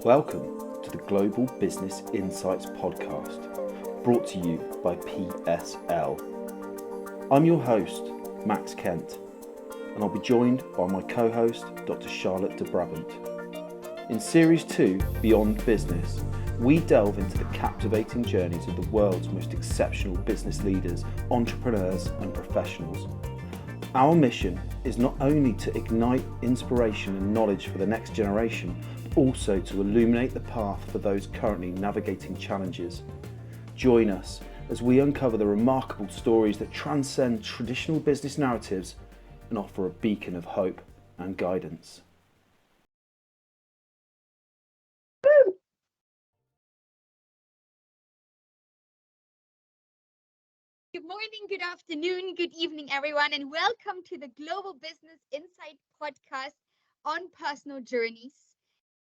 Welcome to the Global Business Insights podcast, brought to you by PSL. I'm your host, Max Kent, and I'll be joined by my co-host, Dr. Charlotte de Brabant. In Series 2, Beyond Business, we delve into the captivating journeys of the world's most exceptional business leaders, entrepreneurs, and professionals. Our mission is not only to ignite inspiration and knowledge for the next generation, but also to illuminate the path for those currently navigating challenges. Join us as we uncover the remarkable stories that transcend traditional business narratives and offer a beacon of hope and guidance. Good morning, good afternoon, good evening, everyone, and welcome to the Global Business Insight podcast on personal journeys.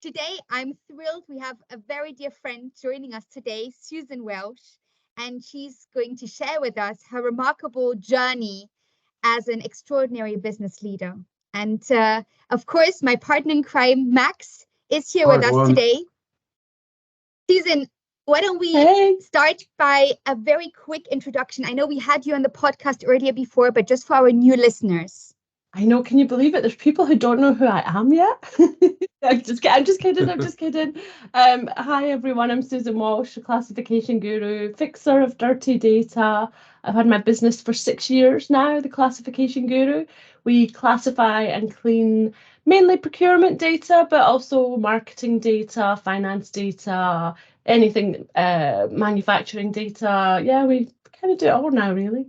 Today, I'm thrilled we have a very dear friend joining us today, Susan Walsh, and she's going to share with us her remarkable journey as an extraordinary business leader. And of course, my partner in crime, Max, is here with us today. Susan, why don't we start by a very quick introduction? I know we had you on the podcast earlier before, but just for our new listeners. I know, can you believe it? There's people who don't know who I am yet. I'm just kidding. Hi everyone, I'm Susan Walsh, a classification guru, fixer of dirty data. I've had my business for 6 years now, the Classification Guru. We classify and clean mainly procurement data, but also marketing data, finance data, anything, manufacturing data. Yeah, we kind of do it all now, really.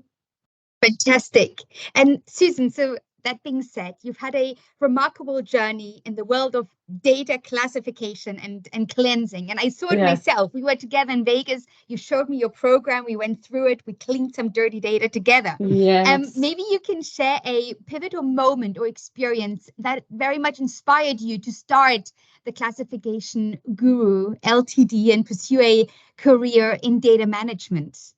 Fantastic. And Susan, so that being said, you've had a remarkable journey in the world of data classification and cleansing. And I saw it myself. We were together in Vegas. You showed me your program. We went through it. We cleaned some dirty data together. Yes. Maybe you can share a pivotal moment or experience that very much inspired you to start the Classification Guru Ltd and pursue a career in data management.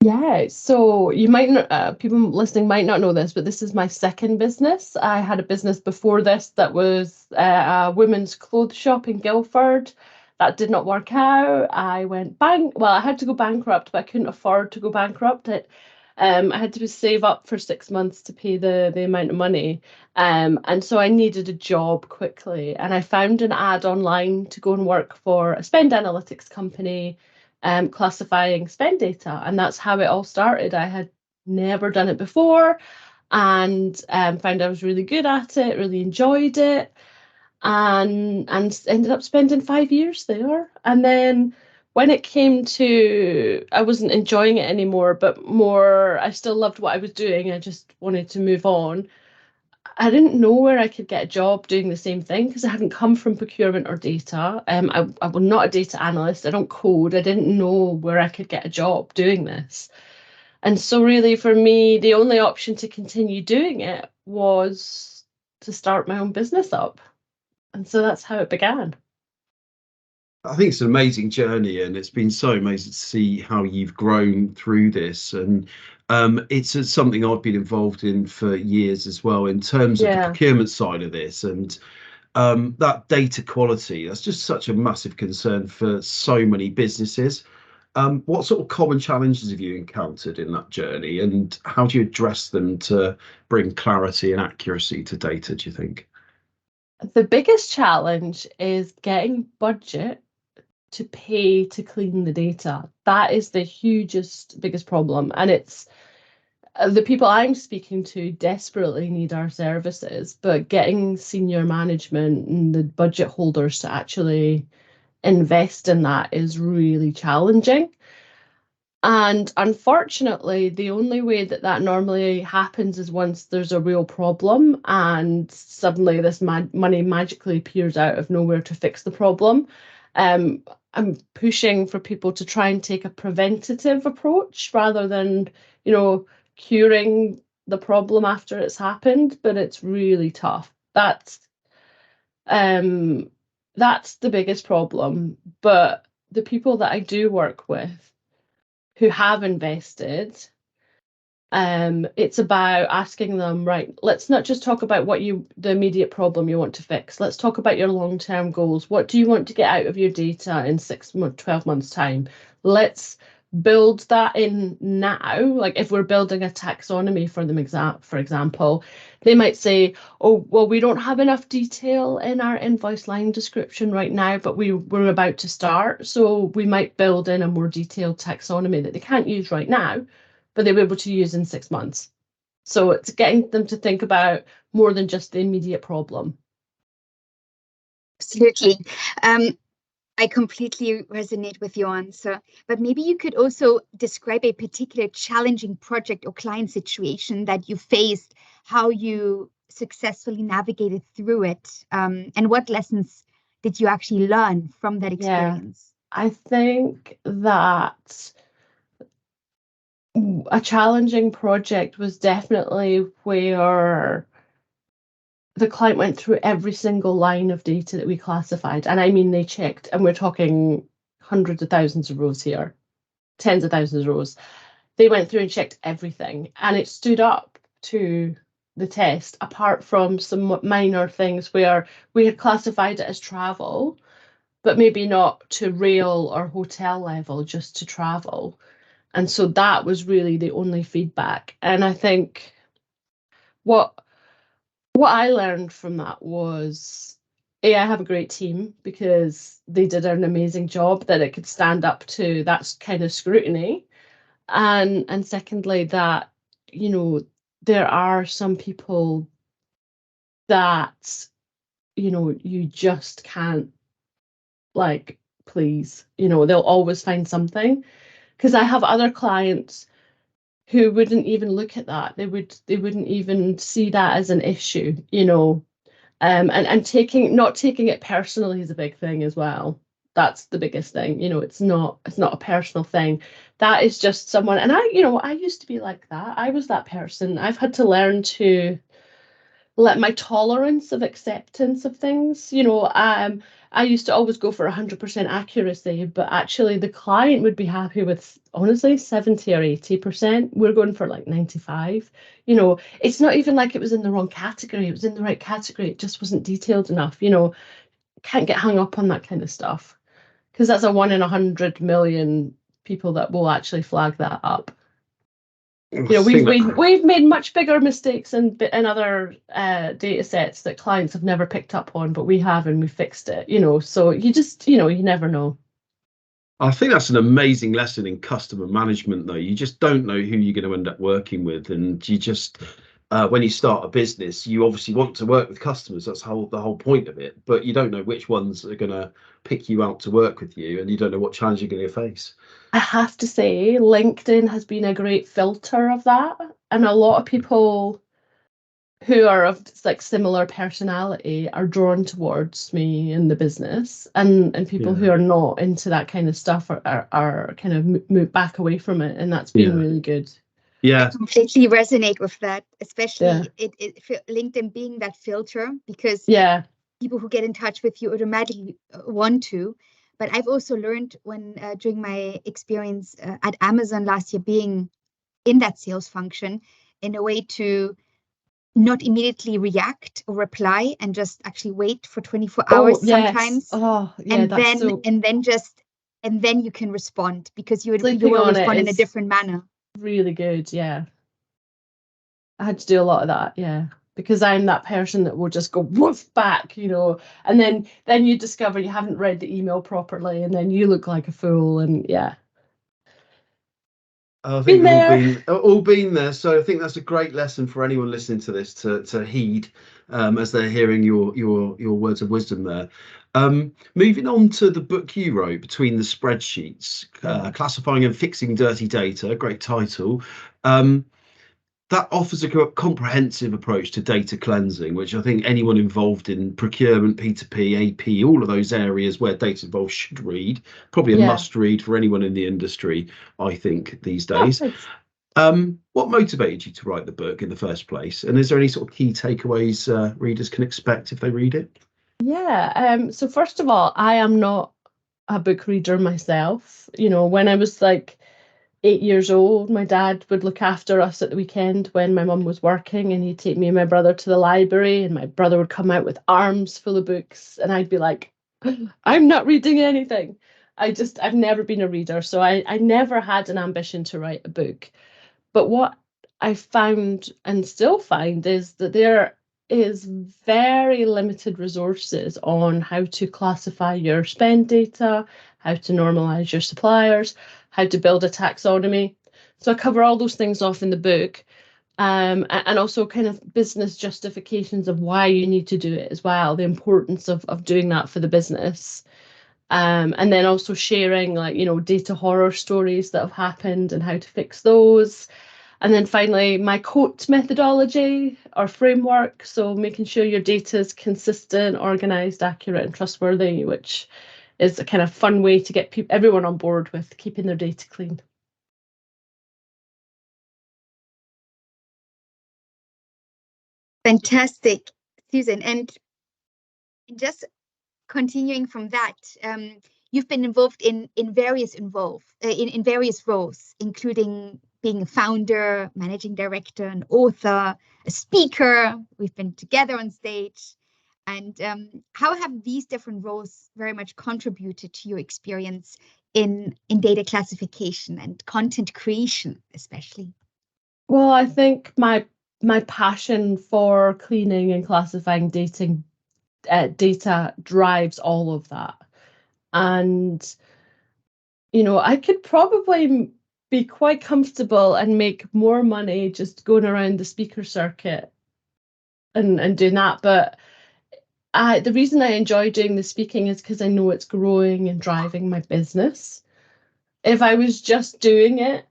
Yeah, so you might not, people listening might not know this, but this is my second business. I had a business before this that was a women's clothes shop in Guildford. That did not work out. I went I had to go bankrupt, but I couldn't afford to go bankrupt. I had to save up for 6 months to pay the amount of money. And so I needed a job quickly. And I found an ad online to go and work for a spend analytics company, classifying spend data, and that's how it all started. I had never done it before, and found I was really good at it, really enjoyed it, and ended up spending 5 years there. And then when it came to, I wasn't enjoying it anymore, but more, I still loved what I was doing. I just wanted to move on. I didn't know where I could get a job doing the same thing because I hadn't come from procurement or data. I was not a data analyst. I don't code. I didn't know where I could get a job doing this. And so really for me, the only option to continue doing it was to start my own business up. And so that's how it began. I think it's an amazing journey, and it's been so amazing to see how you've grown through this. And it's something I've been involved in for years as well, in terms of the procurement side of this. And that data quality, that's just such a massive concern for so many businesses. What sort of common challenges have you encountered in that journey, and how do you address them to bring clarity and accuracy to data, do you think? The biggest challenge is getting budget to pay to clean the data. That is the biggest problem. And it's the people I'm speaking to desperately need our services, but getting senior management and the budget holders to actually invest in that is really challenging. And unfortunately, the only way that normally happens is once there's a real problem and suddenly this money magically appears out of nowhere to fix the problem. I'm pushing for people to try and take a preventative approach rather than, curing the problem after it's happened, but it's really tough. That's the biggest problem. But the people that I do work with who have invested It's about asking them, right, let's not just talk about the immediate problem you want to fix. Let's talk about your long-term goals. What do you want to get out of your data in 6 months, 12 months time? Let's build that in now. Like if we're building a taxonomy for them, for example, they might say, oh, well, we don't have enough detail in our invoice line description right now, but we're about to start. So we might build in a more detailed taxonomy that they can't use right now, but they were able to use in 6 months. So it's getting them to think about more than just the immediate problem. Absolutely. I completely resonate with your answer, but maybe you could also describe a particular challenging project or client situation that you faced, how you successfully navigated through it, and what lessons did you actually learn from that experience? I think that a challenging project was definitely where the client went through every single line of data that we classified. And I mean, they checked, and we're talking hundreds of thousands of rows here, tens of thousands of rows. They went through and checked everything, and it stood up to the test, apart from some minor things where we had classified it as travel, but maybe not to rail or hotel level, just to travel. And so that was really the only feedback. And I think what I learned from that was, I have a great team because they did an amazing job, that it could stand up to that kind of scrutiny. And secondly, that, there are some people that, you just can't, like, please, they'll always find something. Because I have other clients who wouldn't even look at that. They wouldn't even see that as an issue, and not taking it personally is a big thing as well. That's the biggest thing. It's not a personal thing. That is just someone, and I used to be like that. I was that person. I've had to learn to let my tolerance of acceptance of things, I used to always go for 100% accuracy, but actually the client would be happy with, honestly, 70 or 80%. We're going for like 95. It's not even like it was in the wrong category. It was in the right category. It just wasn't detailed enough. Can't get hung up on that kind of stuff, because that's a 1 in 100 million people that will actually flag that up. We've made much bigger mistakes in other data sets that clients have never picked up on, but we have, and we fixed it. So you just, you never know. I think that's an amazing lesson in customer management, though. You just don't know who you're going to end up working with, and you just, when you start a business, you obviously want to work with customers. That's the whole point of it. But you don't know which ones are going to pick you out to work with you, and you don't know what challenge you're going to face. I have to say, LinkedIn has been a great filter of that, and a lot of people who are of like similar personality are drawn towards me in the business, and people who are not into that kind of stuff are kind of move back away from it, and that's been really good. I completely resonate with that, especially LinkedIn being that filter, because people who get in touch with you automatically want to. But I've also learned during my experience at Amazon last year, being in that sales function, in a way to not immediately react or reply, and just actually wait for 24 hours sometimes. And then you can respond, because you will respond in a different manner. Really good. Yeah. I had to do a lot of that. Because I'm that person that will just go woof back, and then you discover you haven't read the email properly, and then you look like a fool. And I think we've all been there. So I think that's a great lesson for anyone listening to this to heed as they're hearing your words of wisdom there. Moving on to the book you wrote, Between the Spreadsheets, Classifying and Fixing Dirty Data, great title. That offers a comprehensive approach to data cleansing, which I think anyone involved in procurement, P2P, AP, all of those areas where data involved should read. Probably a must read for anyone in the industry, I think, these days. What motivated you to write the book in the first place? And is there any sort of key takeaways readers can expect if they read it? So first of all, I am not a book reader myself. When I was like 8 years old, my dad would look after us at the weekend when my mum was working, and he'd take me and my brother to the library, and my brother would come out with arms full of books, and I'd be like, I'm not reading anything. I've never been a reader, so I never had an ambition to write a book. But what I found and still find is that there is very limited resources on how to classify your spend data, how to normalize your suppliers, how to build a taxonomy. So I cover all those things off in the book, and also kind of business justifications of why you need to do it as well, the importance of doing that for the business. And then also sharing, like, data horror stories that have happened and how to fix those. And then finally, my COAT methodology or framework. So making sure your data is consistent, organized, accurate, and trustworthy, which is a kind of fun way to get everyone on board with keeping their data clean. Fantastic, Susan. And just continuing from that, you've been involved in various roles, including being a founder, managing director, an author, a speaker. We've been together on stage. And how have these different roles very much contributed to your experience in data classification and content creation, especially? Well, I think my passion for cleaning and classifying data drives all of that. And I could probably be quite comfortable and make more money just going around the speaker circuit and doing that. But the reason I enjoy doing the speaking is because I know it's growing and driving my business. If I was just doing it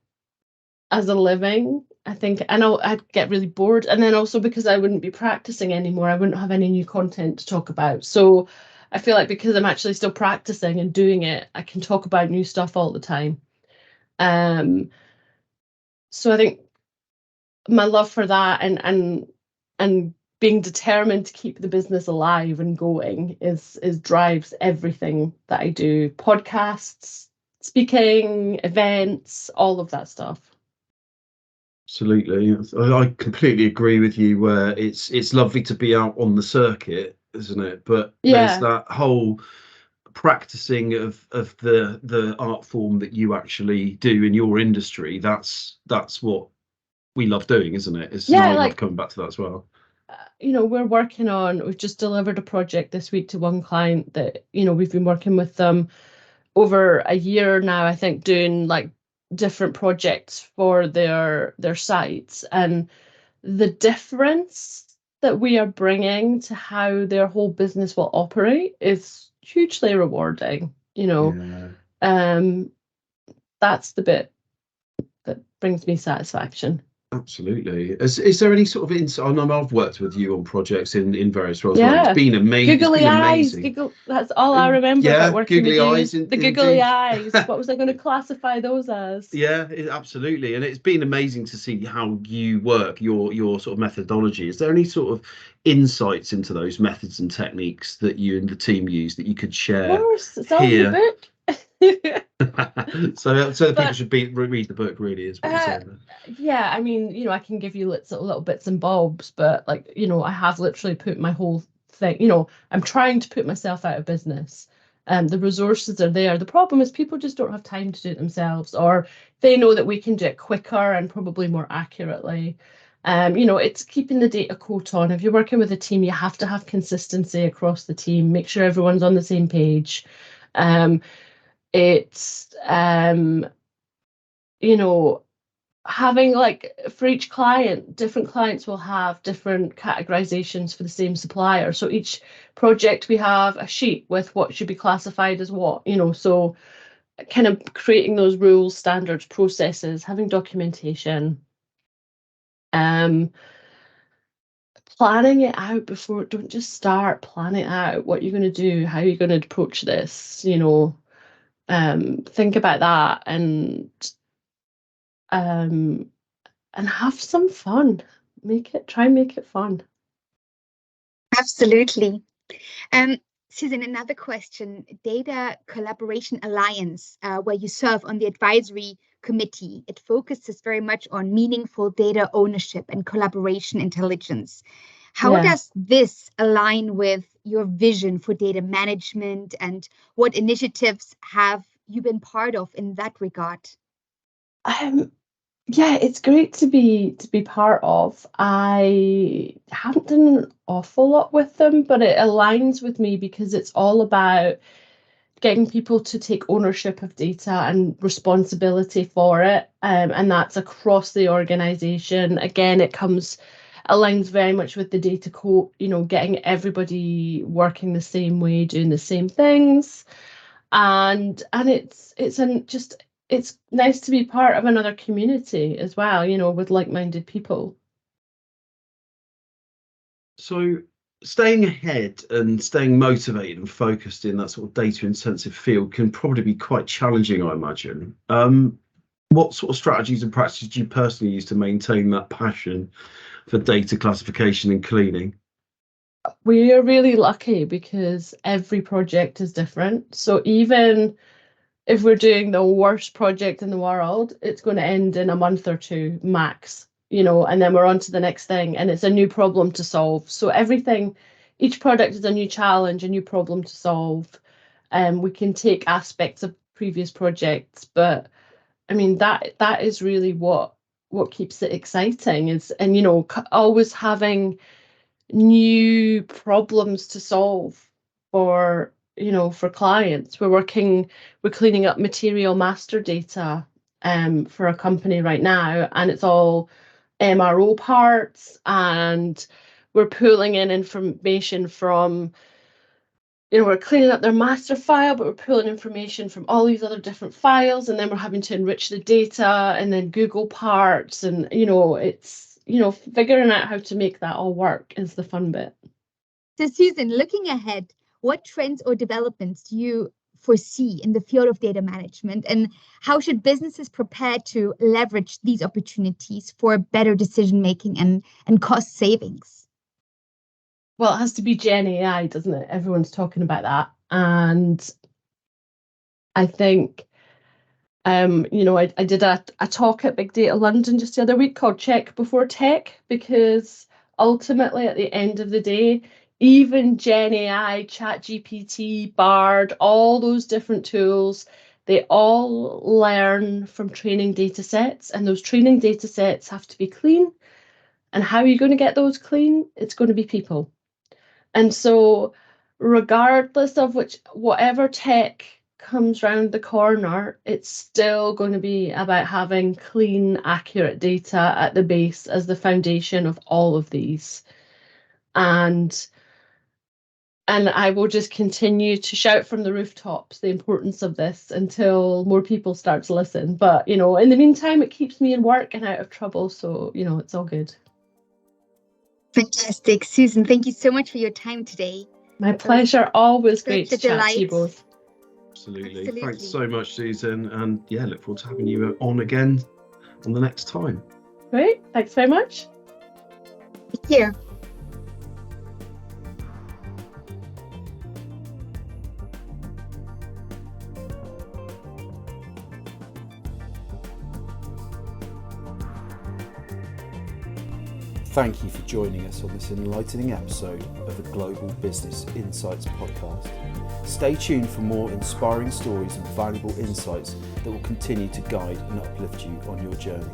as a living, I think I'd get really bored. And then also because I wouldn't be practicing anymore, I wouldn't have any new content to talk about. So I feel like because I'm actually still practicing and doing it, I can talk about new stuff all the time. So I think my love for that and being determined to keep the business alive and going is drives everything that I do. Podcasts, speaking, events, all of that stuff. Absolutely. I completely agree with you where it's lovely to be out on the circuit, isn't it? But there's that whole practicing of the art form that you actually do in your industry. That's what we love doing, isn't it? And I love coming back to that as well. We've just delivered a project this week to one client that, we've been working with them over a year now, I think, doing like different projects for their sites, and the difference that we are bringing to how their whole business will operate is hugely rewarding. That's the bit that brings me satisfaction. Absolutely. Is there any sort of insight? I know I've worked with you on projects in various roles. Yeah. It's been amazing. Googly eyes. That's all I remember about working with you. Eyes. The googly eyes. What was I going to classify those as? Yeah, absolutely. And it's been amazing to see how you work, your sort of methodology. Is there any sort of insights into those methods and techniques that you and the team use that you could share? Of course, it's all in the book. So people should read the book, really, is what you're saying. Yeah, I mean, I can give you little bits and bobs, but I have literally put my whole thing, I'm trying to put myself out of business. The resources are there. The problem is people just don't have time to do it themselves, or they know that we can do it quicker and probably more accurately. It's keeping the data quote on. If you're working with a team, you have to have consistency across the team, make sure everyone's on the same page. It's having, like, for each client, different clients will have different categorizations for the same supplier. So each project we have a sheet with what should be classified as what, so kind of creating those rules, standards, processes, having documentation, planning it out before. Don't just start, plan it out, what you're going to do, how you're going to approach this, think about that, and have some fun. Try and make it fun. Absolutely. Susan, another question. Data Collaboration Alliance, where you serve on the advisory committee, it focuses very much on meaningful data ownership and collaboration intelligence. How Yeah. does this align with your vision for data management, and what initiatives have you been part of in that regard? Yeah, it's great to be part of. I haven't done an awful lot with them, but it aligns with me because it's all about getting people to take ownership of data and responsibility for it. And that's across the organization. Again, aligns very much with the data code, getting everybody working the same way, doing the same things. And it's nice to be part of another community as well, with like-minded people. So staying ahead and staying motivated and focused in that sort of data intensive field can probably be quite challenging, I imagine. What sort of strategies and practices do you personally use to maintain that passion for data classification and cleaning? We are really lucky because every project is different. So even if we're doing the worst project in the world, it's going to end in a month or two max, and then we're on to the next thing, and it's a new problem to solve. So each product is a new challenge, a new problem to solve. We can take aspects of previous projects, but I mean that is really what keeps it exciting and always having new problems to solve for clients. We're cleaning up material master data for a company right now, and it's all MRO parts, and we're pulling in information from, we're cleaning up their master file, but we're pulling information from all these other different files, and then we're having to enrich the data and then Google parts, and it's figuring out how to make that all work is the fun bit. So Susan, looking ahead, what trends or developments do you foresee in the field of data management, and how should businesses prepare to leverage these opportunities for better decision making and cost savings? Well, it has to be Gen AI, doesn't it? Everyone's talking about that. And I think, I did a talk at Big Data London just the other week called Check Before Tech, because ultimately at the end of the day, even Gen AI, ChatGPT, Bard, all those different tools, they all learn from training data sets, and those training data sets have to be clean. And how are you going to get those clean? It's going to be people. And so, regardless of whatever tech comes round the corner, it's still going to be about having clean, accurate data at the base as the foundation of all of these. And I will just continue to shout from the rooftops the importance of this until more people start to listen. But, in the meantime, it keeps me in work and out of trouble. So, it's all good. Fantastic. Susan, thank you so much for your time today. My pleasure. Always great to chat to you delight. both. Absolutely. Thanks so much, Susan. And yeah, look forward to having you on again on the next time. Great. Thanks very much. Thank you. Thank you for joining us on this enlightening episode of the Global Business Insights podcast. Stay tuned for more inspiring stories and valuable insights that will continue to guide and uplift you on your journey.